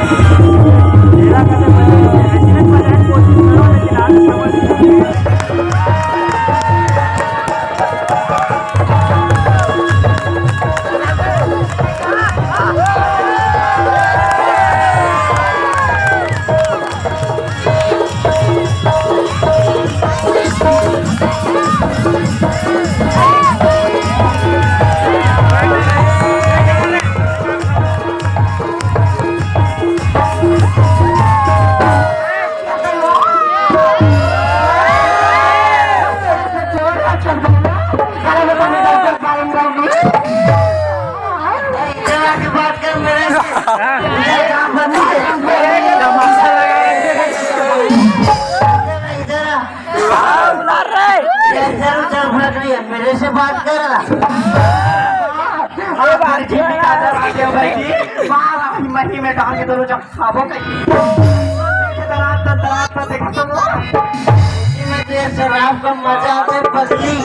मेरा कदम एक्सीडेंट पर कोशिश करो लेकिन आगे समझ मेरे से बात कर मही में डाल के दोनों जब खाबो शराब का मजा पे फसली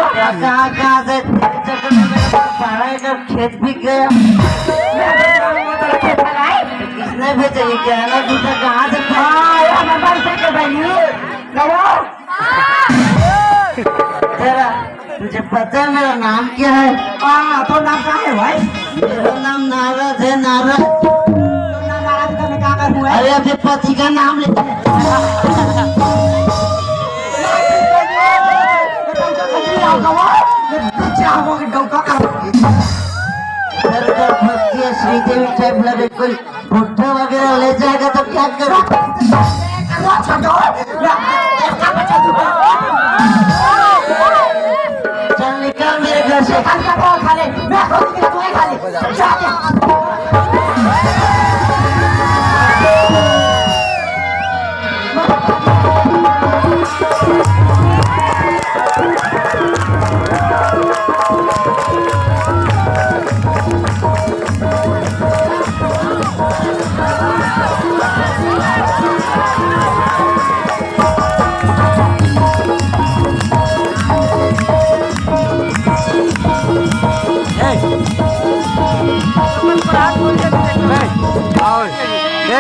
कहाँ से पढ़ाई का खेत भी गया किसने भेजा ये कहना दूसरा कहाँ से तेरा तुझे पता है मेरा नाम क्या है? तो नाम क्या है भाई? मेरा नाम नारद है। नारद का मैं क्या करूँ? अरे अपने पति का नाम ले श्रीदेवी टाइप लगे कोई भुट्टा वगैरह ले जाएगा तो क्या करो? चल निकल मेरे घर से। खा ले मैं खा ले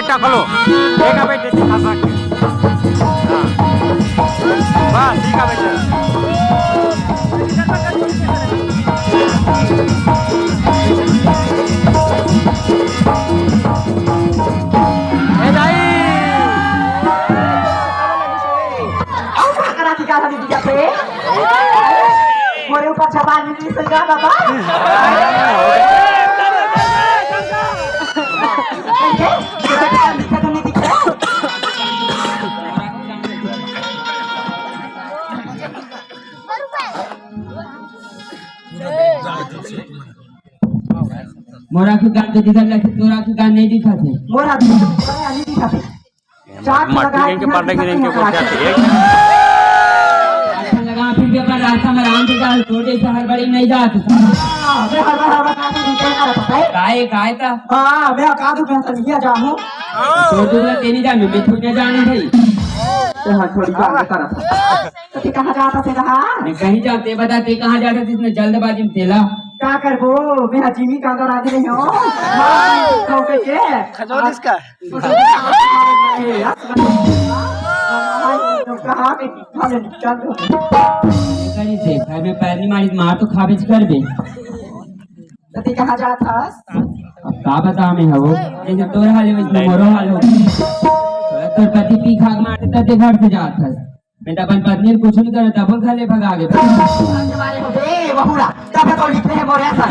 टाकलो एक बेटे खा सकते बस ठीक है बेटे मोरे ऊपर छपान नहीं सही बाबा मोरा की गान तो दिखा लगे तोरा की गान नहीं दिखा थे मोरा नहीं दिखा थे चाट लगा के पढ़ने के लिए को क्या चाहिए लगा फिर भी अपना रास्ता में आराम से चल छोटे शहर बड़ी नहीं जात काय था हां मैं का दू मैं लिया जाऊं तो दूसरा तेरी जा मैं थोड़ी जाने भाई तो हां थोड़ी बात कर तो कहां जाता थे कहां मैं कहीं जाते बताते कहां जाते थे इसने जल्दबाजी में तेला क्या करबो मैं हजीमी का अंदर आदि नहीं हो तो के खजोर इसका तो कहां पे खाने चल करी से खाए में पैर नहीं मारी मार तो खाबेज कर बे तो कहां जाता अब का बता मैं हो जैसे तोर हाल में मोरो हाल हो तोर पति पी खाग मारते तते घर से जात है मैं अपन पत्नी कुछ नहीं करे तब खाले भगा आगे हमारे हो बे बहुरा तब तो लिखते हैं मोरे ऐसा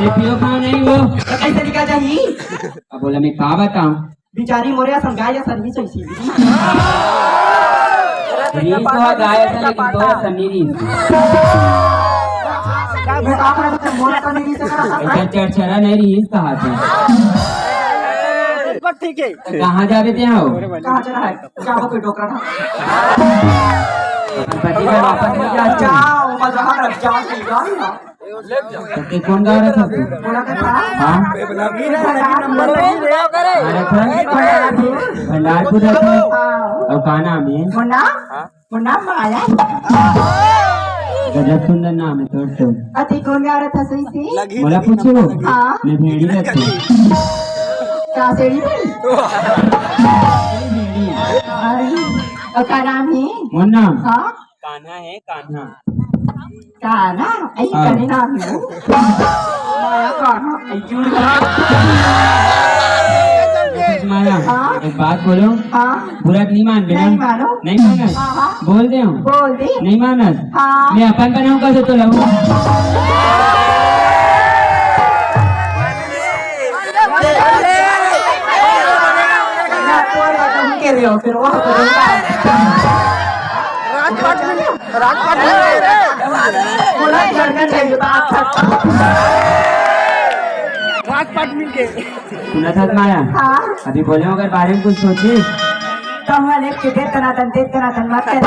ये पियो खा नहीं वो तो कैसे निकल जाही अब बोला मैं का बताऊं बिचारी मोरे ऐसा गाय ऐसा नहीं सही रीस तो गाय था लेकिन तोरा सन्नी रीस मैं आपने तो मोरे का नहीं से करा ऐसा चरचरा नहीं रीस कहा था ठीक है कहाँ जावे थे आओ कहां चला है जाओ कोई डोकरा था पति का वापस नहीं जा जाओ मजा आ रहा जाओ सही गाड़ी ना ते कौन गा रहा था तू बोला था हां नंबर नहीं ले करे भंडारपुर और का नाम है मुन्ना वो नाम आया गजब सुंदर नाम है तोर तो अति कौन गा रहा था सही से मला पूछो हाँ। मैं भेड़ी रहती क्या सेड़ी में और क्या नाम है मोर नाम हाँ कान्हा है कान्हा काना ऐसी हाँ। करने नाम है माया काना ऐसी माया हाँ। एक बात बोलो हाँ बुरा नहीं मान बिना नहीं मानो नहीं मानस हाँ, हाँ। बोल दे हूँ बोल दे नहीं मानस हाँ मैं अपन बनाऊँ कैसे तो लाऊं के लिए फिर वो सुना था माया हाँ अभी बोले अगर बारे में कुछ सोचे तो हम एक के तनातन मत कर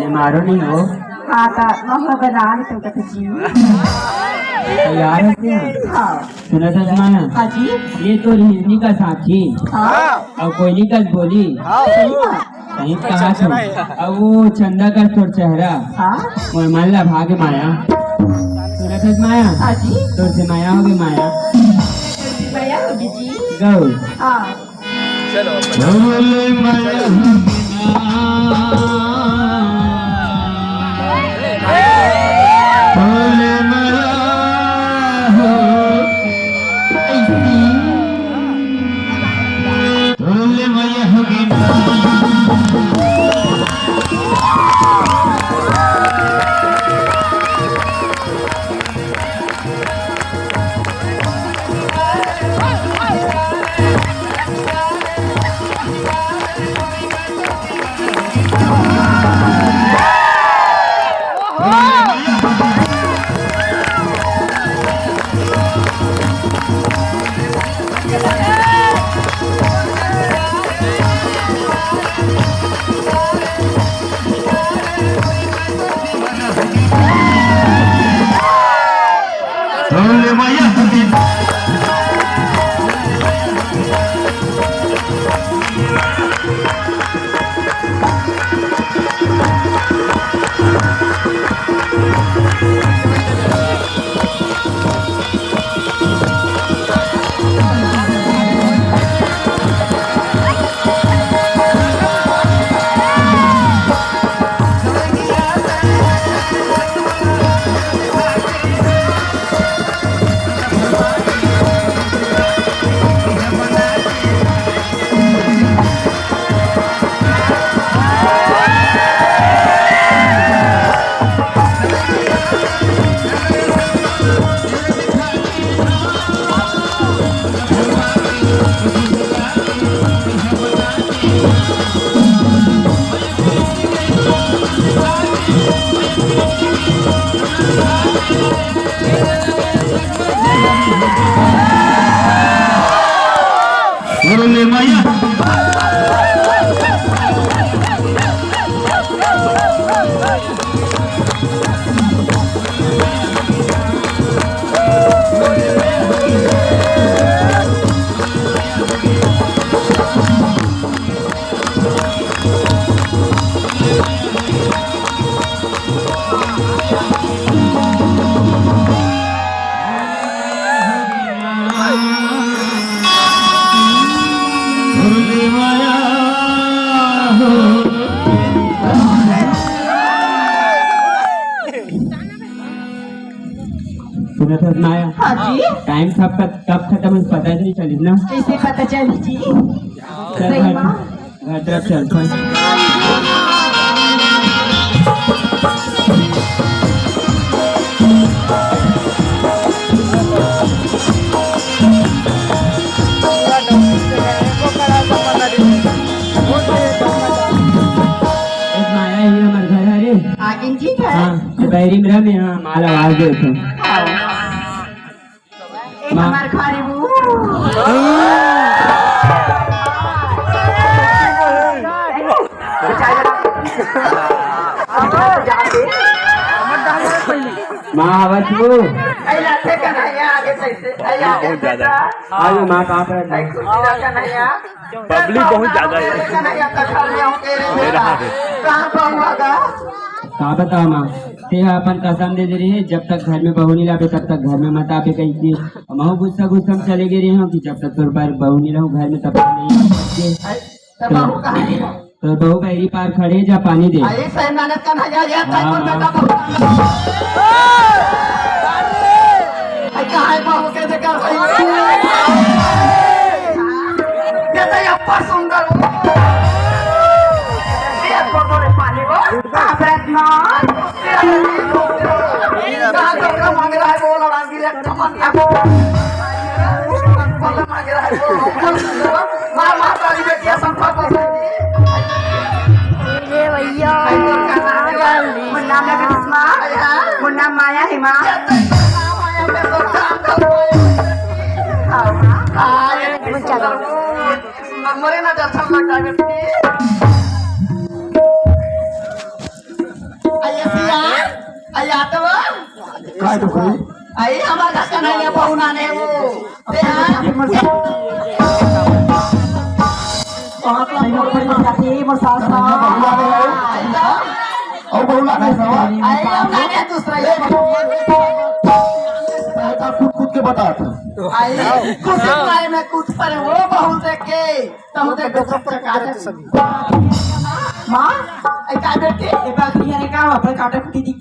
ये मारो नहीं हो हाँ तो मह बना तो कहते जी तैयार है क्या हाँ सुना था माया हाँ जी ये तो हिरनी का साथी हाँ और कोयली का बोली सही बात कहीं कहा तुम अब वो चंदा का तोर चेहरा हाँ और माला भागे माया सुना था माया हाँ जी तोर से माया होगी माया भैया होगी जी गौ हाँ सुना था माया हाँ जी टाइम कब खत्म है पता ही नहीं चली ना कैसे पता चली जी चल सही घर बात घर तरफ चलते हैं एक माया ही हमारे घर है रे आगे जी है हाँ दोपहरी में रह यहाँ माल आवाज दे थे एक हमारे खाने वो माँ आवाज वो ऐला से कहना है आगे बहुत ज्यादा आगे माँ कहाँ पर पब्लिक बहुत ज्यादा है कहाँ बता माँ ते अपन कसम दे रही है जब तक घर में बहू नहीं लावे तब तक घर में मत आवे कहीं की महू गुस्सा गुस्सा में चले गए रही हूँ कि जब तक तोर पर बहू नहीं रहूँ घर में तब तक नहीं आ सकते तो बहू बहरी पार खड़े जा पानी दे सुंदर मांग रहा है वो लड़ा बेटिया मुन्ना माया है माँ मरे ना दर्शन लगता है बेटी आया तो काय तो कोई आई हमारा का नहीं है बहुना ने वो और बहुला नहीं सवा आई हमने ने दूसरा ये खुद खुद के बता आई कुछ समय में कुछ पर वो बहुत देख के तुम देख के सब चका दे मां आई का बेटे ए बात नहीं है का अपन काटे फुटी दिख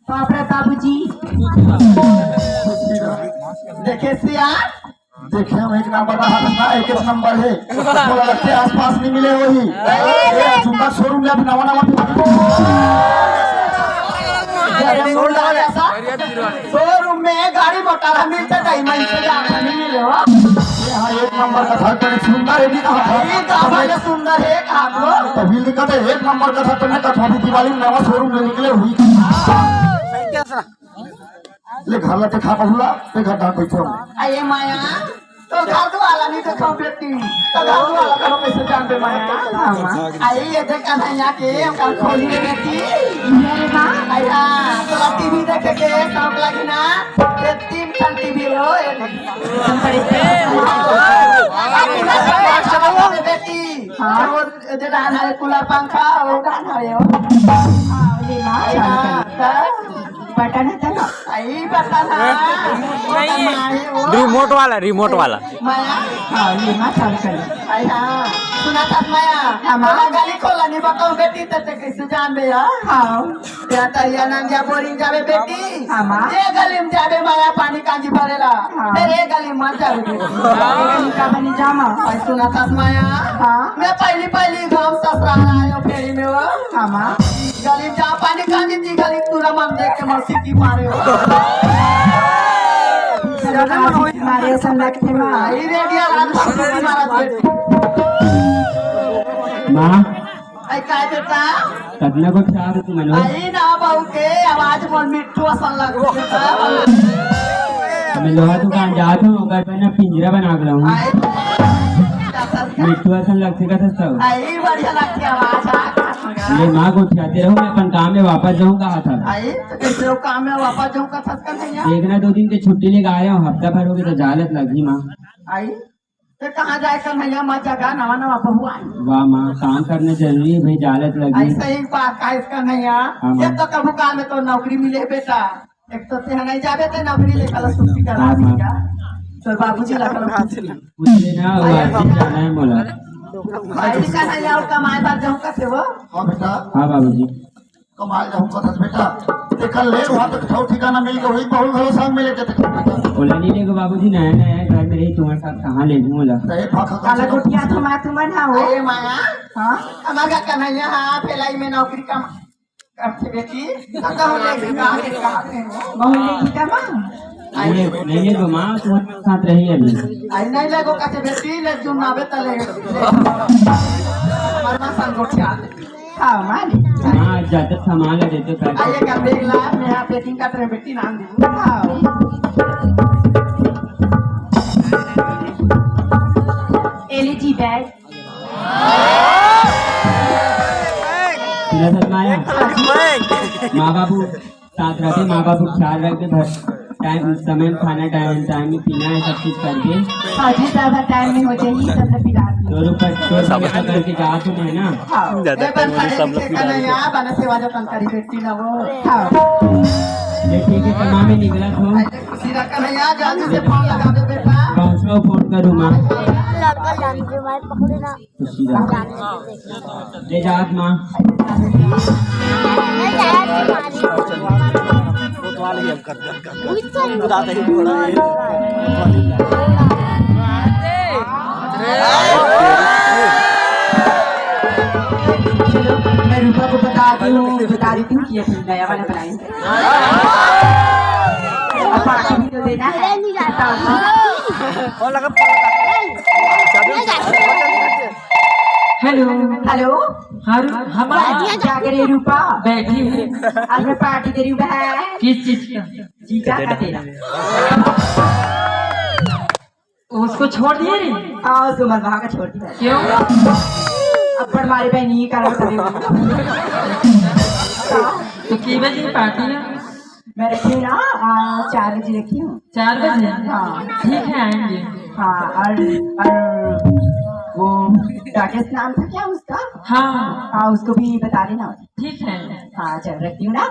बापरे बाबूजी देखे सिया देखे हम एक नंबर का ना एक नंबर है बोला लगते आसपास नहीं मिले वही ये सुंदर शोरूम में नवा नवा शोरूम में गाड़ी मोटर मिलते नहीं मिलते नहीं मिले हो यहाँ एक नंबर का था तो सुंदर है भी कहा ये गाँव सुंदर है कहा तभी लिखा था एक नंबर का था तो मैं कहा दिवाली में नवा शोरूम में निकले हुई ले घर ला खा बहुला ते घर डाक बैठो आये माया तो घर वाला नहीं तो खाओ बेटी तो घर वाला करो कैसे जान पे माया आये ये देखा नहीं यहाँ के हम कल खोली है बेटी मेरे माँ आया तो टीवी देखे के शौक लगी ना ये 3 टन टीवी लो बेटी हाँ वो जो डाल है कूलर पंखा वो डाल है वो बटन है ना आई बटन है रिमोट वाला माया हाँ ये माँ चालू कर आई हाँ सुना था माया हमारा गली खोला नहीं बताओ बेटी तब कैसे जान बे हाँ या तरिया नाम जा बोरिंग जावे बेटी ये गली में जावे माया पानी कांजी भरेला फिर ये गली मत जावे बेटी गली का बनी जामा आई सुना था माया मैं पहली गांव ससुराल आयो फेरी में वो गली जा पानी कांजी थी गली पूरा मन देख के मर सिटी मारे हो मारे संलग्न में आई रेडिया रात मारा बेटी माँ आई काय बेटा कतना को चार तू मनो आई ना बहू के आवाज मोर मिट्टू सन लगो मैं लोहा दुकान जाता हूँ घर पर ना पिंजरा बना कर हूँ आई मिट्टू असन लगते का था आई बढ़िया लगती आवाज ये माँ को उठाते रहो मैं अपन काम में वापस जाऊँ कहा था आई तो कैसे वो काम में वापस जाऊँ का थका नहीं एक ना 2 दिन की छुट्टी लेकर आया हूँ हफ्ता भर हो गया तो जालत लगी माँ आई तो कहाँ जाए कर भैया माँ जगह नवा नवा बहू आई वाह माँ काम करना जरूरी है भाई जालत लगी ऐसा ही बात का इसका नहीं हाँ, ये तो कबू काम में तो नौकरी मिले बेटा एक तो ते नहीं जावे तो नौकरी लेकर छुट्टी करा हाँ, देगा तो बाबूजी लगा मुझे ना वो अर्जेंट जाना है बोला भाई का नहीं आओ कमाए बार जाऊँ कैसे वो हाँ बेटा हाँ बाबूजी कमाल जाऊँ कथा बेटा ते कल ले वहाँ तक ठौ ठिकाना मिल गई वही बहुत घरों संग मिले के बेटा बोला नहीं देखो बाबूजी नया नया है घर में रही तुम्हारे साथ कहाँ ले जाऊँ बोला ते फाखा काला गोटिया तुम ना हो अरे माया हाँ हमारा कन्हैया हाँ फेलाई में नौकरी का करते बेटी कहाँ लेगी का माँ नहीं है माँ तुम्हारे साथ रही है अभी आई नहीं लगो कहते बेटी ले जो नावे तले मरना संगोटिया हाँ मानी माँ ज्यादा सामान ले देते पैसे आइए कर देख ला मैं यहाँ पेटिंग कर रहे बेटी नाम दी हाँ माया माँ बाबू साथ रखे, माँ बाबू ख्याल रखे, टाइम समय में खाना, टाइम में पीना है, सब चीज करके हाँ जी साहब टाइम में हो जाएगी तब तक पिला दी। तो करके कहा तुम्हें ना ज्यादा टाइम होने सब लोग पिला देते हैं। बना सेवा जो कंकारी बेटी ना वो ये ठीक है, तमाम में निकला तो सीधा कन्हैया जल्दी से फोन लगा दे बेटा। कौन फोन करूँ माँ? पकड़ना तो सीधा ले जा माँ। मैं रूपा को बता देती हूँ कि ये फिल्म नया वाला बनाएंगे। अब बाकी भी तो देना है। हेलो हेलो हमारा क्या करे रूपा? बैठी हूँ। आज मैं पार्टी दे रही हूँ बहन। किस चीज का? जीजा का तेरा। उसको छोड़ दिए रे? हाँ उसको मरवा कर छोड़ दिया। क्यों? अब पर हमारे बहन ये करा तो की बजे पार्टी है? मैं रखी हूँ ना 4 बजे रखी हूँ। 4 बजे? हाँ ठीक है आएंगे। हाँ और वो राकेश नाम था क्या उसका? हाँ हाँ उसको भी बता देना। ठीक है। हाँ चल रखती हूँ ना।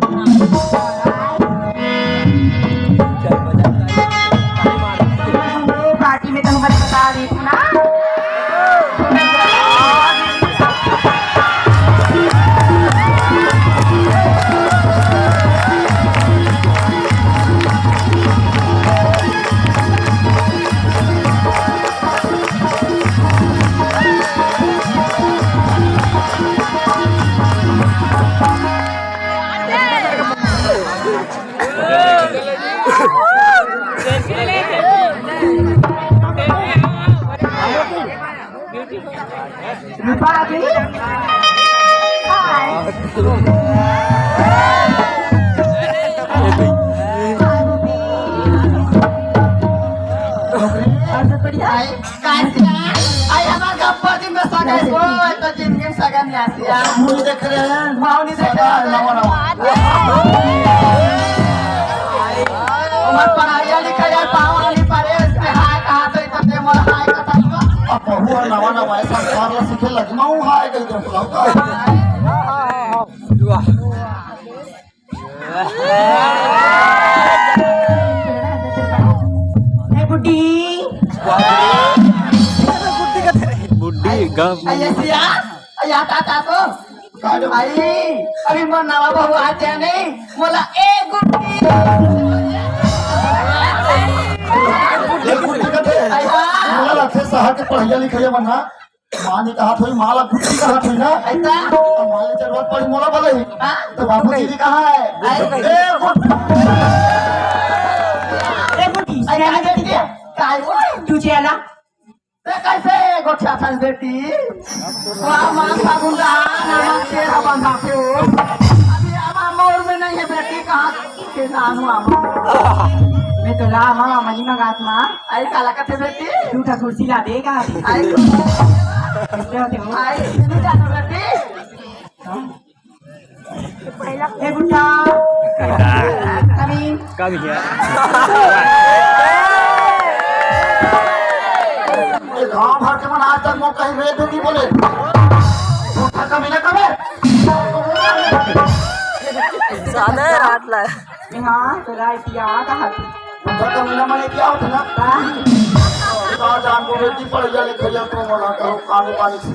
पार्टी में तो हमारे बता दी थी ना। रूपा आ गई? मुझे देख रहे हैं माउनी से पढ़ाई लिखाई पावनी पड़े हाय कहा तो इतने मोर हाय कथा अब बहुआ नवा नवा ऐसा कारला सीखे लगी माऊ हाय कहीं तो बुड्ढी बुड्ढी गप अय्या ताता तो आई अभी मोर नवा बहू आते नहीं मोला एक गुड्डी मला लगते शहर के पढ़िया लिखिया बनना माँ ने कहा थोड़ी माला कुर्सी कहा थी ना ऐसा तो माले जरूरत पड़ी मोला बोले तो बापू जी ने कहा है तुझे आला कैसे गोठा था बेटी वाह मां फागुंदा नाम के हवन बापू अभी आमा मोर में नहीं है बेटी कहां के नानू आमा मैं तो ला मां मनी मगात मां आई काला कथे बेटी झूठा कुर्सी ला देगा आई कैसे होते हो आई नहीं जानो बेटी ए बुड्ढा कम है गाँव भर के मन आज तक मैं कहीं रेत नहीं बोले कमी न करे हाँ तो राइटिया कहा कमी न मने क्या होता ना जान को बेटी पड़ जा लिखिया तो मना करो पानी पानी से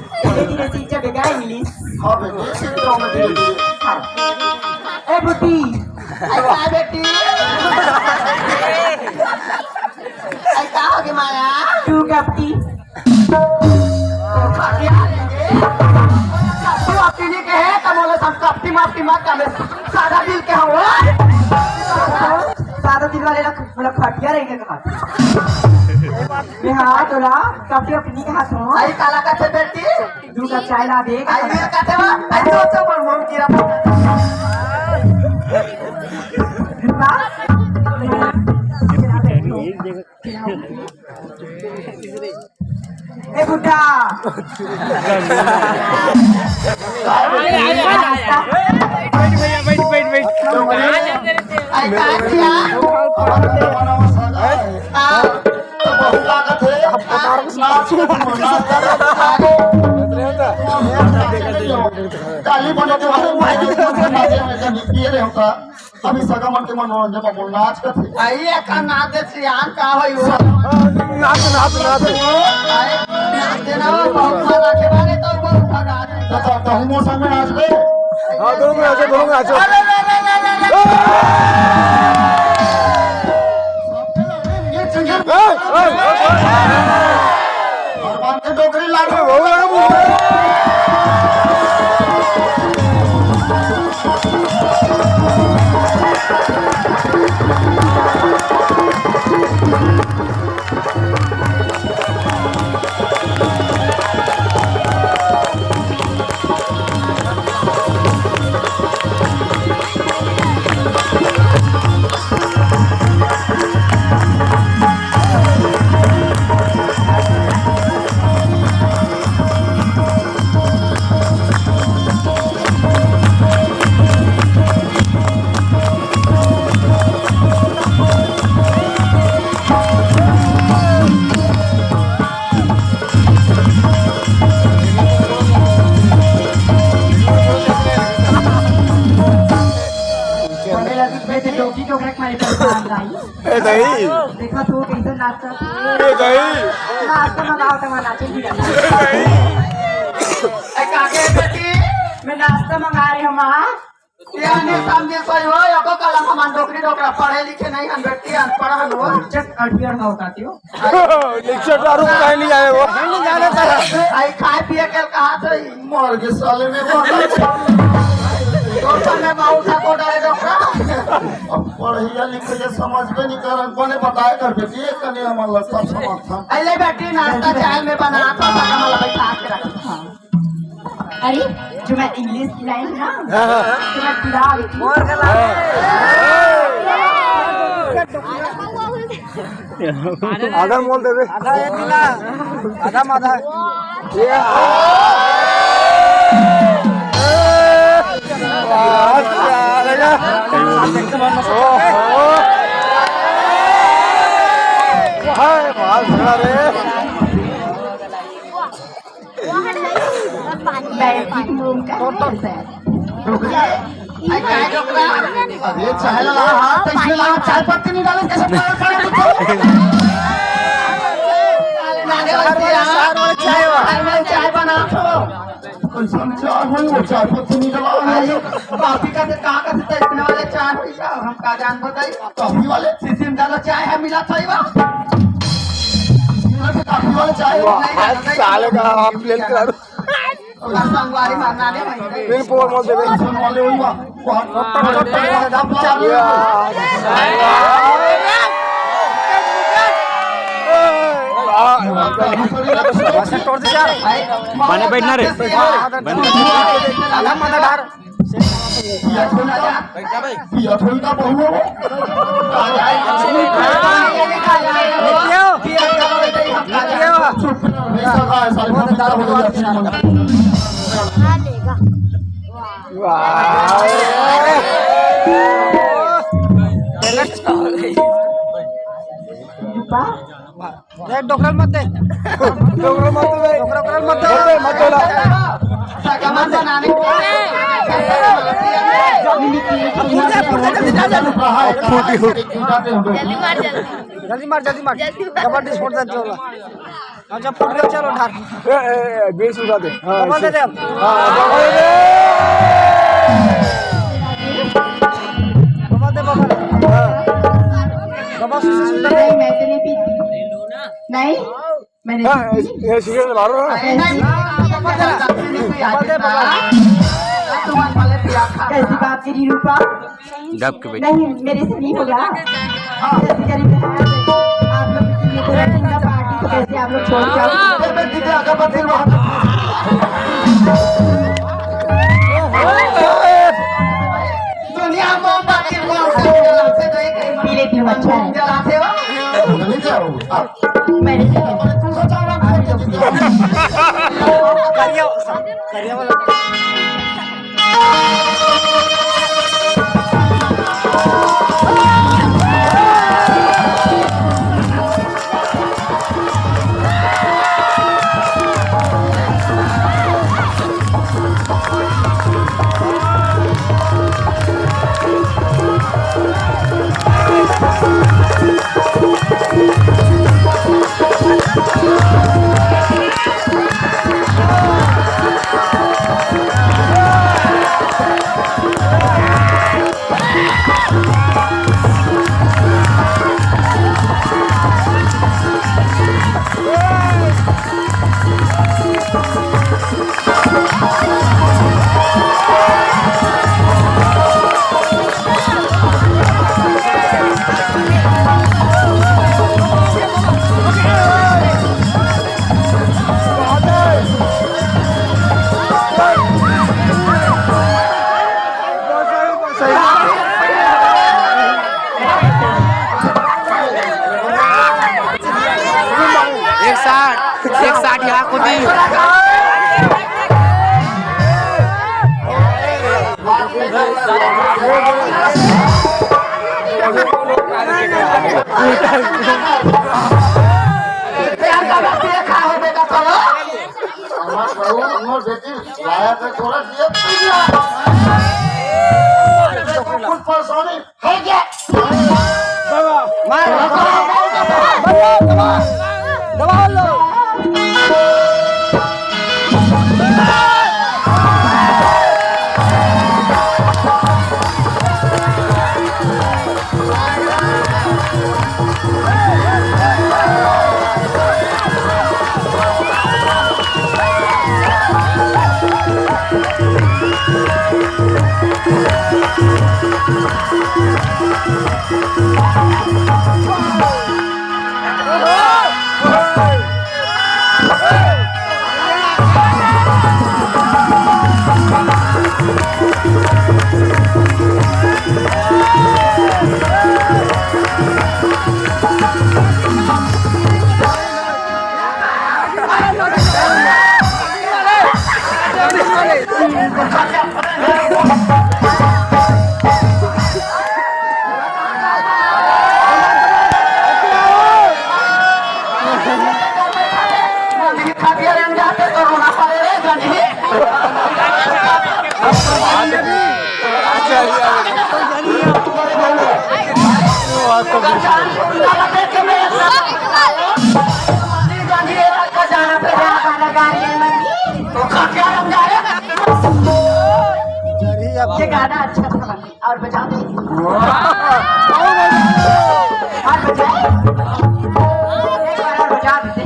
धीरे सीख जगह इंग्लिश हाँ बेटी सीख जाओ मैं धीरे धीरे ए बुड्ढी ऐसा बेटी ऐसा हो गया माया तू कपटी कपटी नहीं कहे तमोले सब कपटी मापटी मत करे सादा दिल के हो सादा दिल वाले लोग खटिया रहेंगे कहाँ हाँ तोला कपटी अपनी के हाथ में आई काला का थे बेटी तू कब चाय ला दे आई मेरे का थे वो आई तो पर मोम कीरा ए बुड्ढा बैठ आई काय किया तो बहुत लागत है काली बनते ये होता अभी सगा मन के मनोरंजन में बोलना आज का थे आई का नाते सियान का होई हो नाच आई देना बहुत सारा के बारे तो बहुत भगा तो हम मौसम में नाच गए हां दोनों में नाचो भगवान के डोकरी लागो देखा तो कैसे नाचता नाचता ना गाँव तक नाचे भी मैं नाश्ता मंगा रही हूँ माँ यानी सामने सोई हो या को कला हम डोकरी डोकरा पढ़े लिखे नहीं हम बेटी अनपढ़ हम हो जब अड़बियर में बताती हो आई खाए पिए के कहा तो मर के साले में डोकरा में माँ उठा को डाले डोकरा अब पढ़िया लिखिया समझ में नहीं कर कोने बताए कर बेटी ये कने हमारा सब समर्थन अरे बेटी नाश्ता चाय में बना तो मतलब बैठा के रख अरे जो मैं इंग्लिश की लाइन ना तो मैं खिला रही थी आधा मोल देवे आधा माधा अरे चाय लगा हाथ इसमें लगा चाय पत्ती नहीं डाले कैसे चाय बना चाय चाय पत्ती नहीं डाला कॉफी का से कहाँ का से इतने वाले चाय हुई का हम का जान बताई कॉफी वाले सीसी में डालो चाय है मिला सही बा कॉफी वाले चाय साले का आप प्लेन कर संगवारी मारना ले फिर पोर मोल देवे वाले हुई बा माने बैठना रे पिया थोड़ी का बहु है डोकरल मत दे जल्दी मार कबड्डी स्पोर्ट चलो अच्छा फुट गया चलो ढार 20 उड़ा दे कबड्डी दे दे नहीं मैं तो नहीं पीती नहीं मैंने ये सिगरेट मारो कैसी बात करी रूपा दब के बैठ नहीं मेरे से नहीं होगा जैसे करीब आप लोग पार्टी तो कैसे आप लोग छोड़ के दुनिया मोमबत्ती पीले पीले अच्छा है जलाते हो नहीं जाओ मैंने तू सोचा रहा करिया वाला dia aku di. ये गाना अच्छा था और बजा दो और बजाए एक बार और बजा देते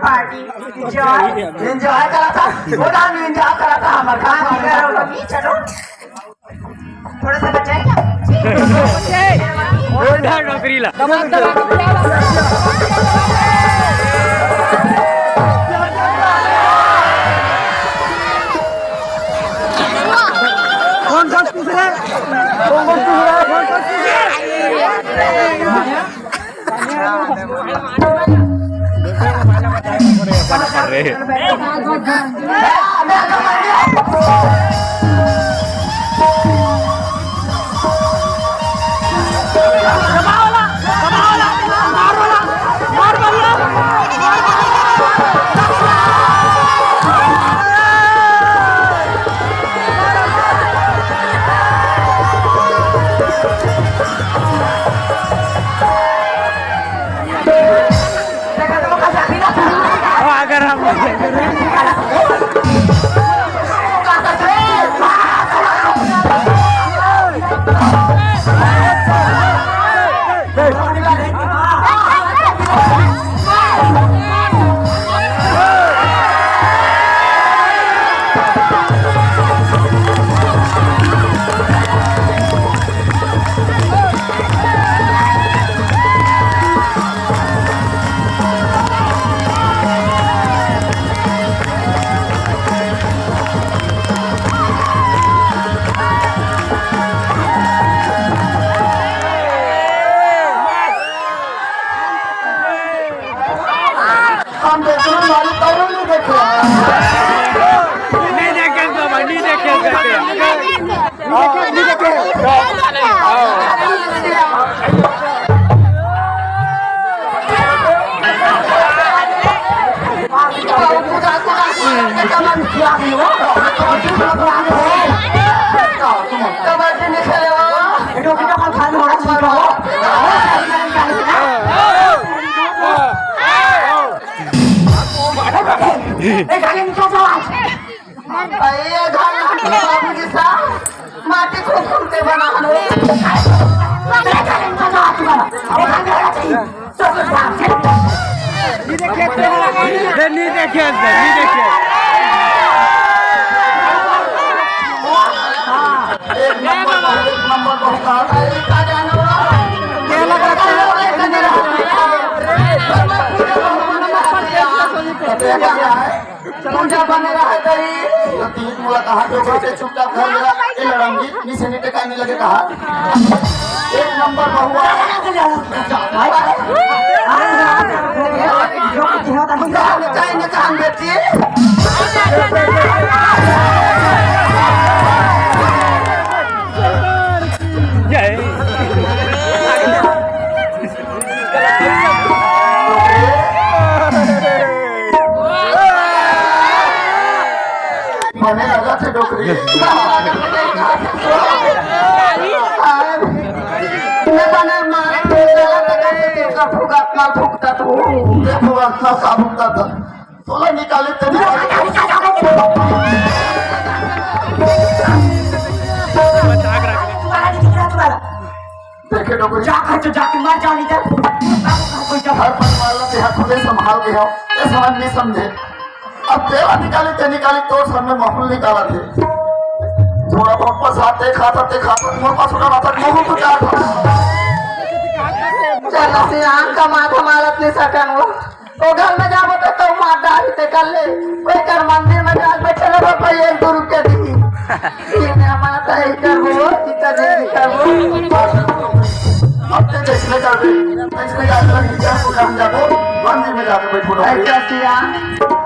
पार्टी एंजॉय करा था एंजॉय करा था हमारे काम चलो थोड़ा सा बचाएगा नोकरीला अगर हम Kita माटी खूब बना नहीं देखिए एक नंबर पूजा बने रहा तो 3 मुला कहा जो से चुपचाप घर मेरा ये लड़ाऊंगी नीचे नीचे कहने लगे कहा एक नंबर बहुआ बेटी मने लगा थे डोकरी तोला निकाले देखे डोकरी हर परिवार खुदे संभाल के हो समझ नहीं समझे अब तेरा निकाली तो सर में माहौल निकाला थे थोड़ा बहुत पसाते खाता मोर पास उड़ा था मुंह तो जा चला से आन का माथा मारत नहीं सकन वो घर में जाबो तो मार डाली ते कर ले कोई कर मंदिर में जाके बैठे रहो कोई 1-2 रुपया दी ये माता ही करबो कितना दे करबो अब ते देखने कर दे इसमें जाकर हम जाबो मंदिर में जाके बैठो ऐसा